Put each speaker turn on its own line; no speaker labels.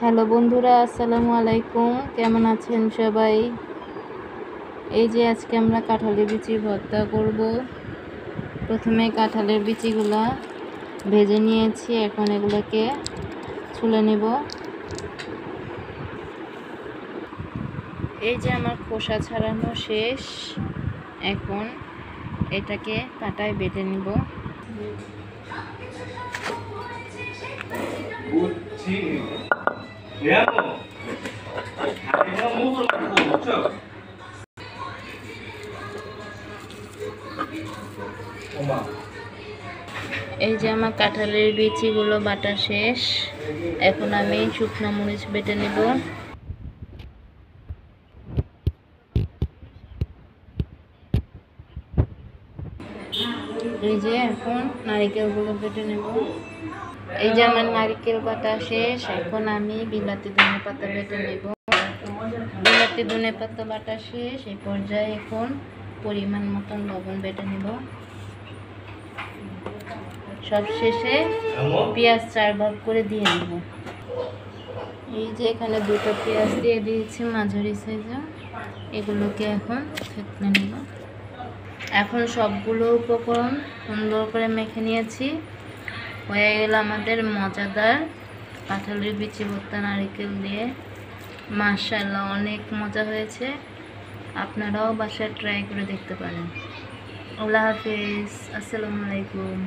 Hello বন্ধুরা, আসসালামু আলাইকুম। কেমন আছেন সবাই? এই যে আজকে আমরা কাঁঠালের বিচি ভর্তা করব। প্রথমে কাঁঠালের বিচিগুলা ভেজে নিয়েছি, এখন এগুলোকে ছুলে নেব। এই যে আমার খোসা ছাড়ানো শেষ, এখন এটাকে কাঁটায় বেটে নিব। এই যে আমার কাঁঠালের বিচিগুলো বাটা শেষ, এখন আমি শুকনো মরিচ বেটে নেব। এই যে এখন নারিকেলগুলো বেটে নেব। এই যে আমার নারিকেল বাটা শেষ, এখন আমি বিলাতি ধনেপাতা বেটে নেব। বিলাতি ধনেপাতা বাটা শেষ, এই পর্যায়ে এখন পরিমাণ মতন লবণ বেটে নেব। সব শেষে পেঁয়াজ 4 ভাগ করে দিয়ে নেব। এই যে এখানে 2টা পেঁয়াজ দিয়ে দিয়েছি মাঝারি সাইজে, এগুলোকে এখন থেতলে নেব। এখন সবগুলো উপকরণ সুন্দর করে মেখে নিয়েছি। হয়ে গেল আমাদের মজাদার কাঁঠালের বিচি ভর্তা নারকেল দিয়ে। মাশাআল্লাহ, অনেক মজা হয়েছে। আপনারাও বাসায় ট্রাই করে দেখতে পারেন। আল্লাহ হাফেজ, আসসালামু আলাইকুম।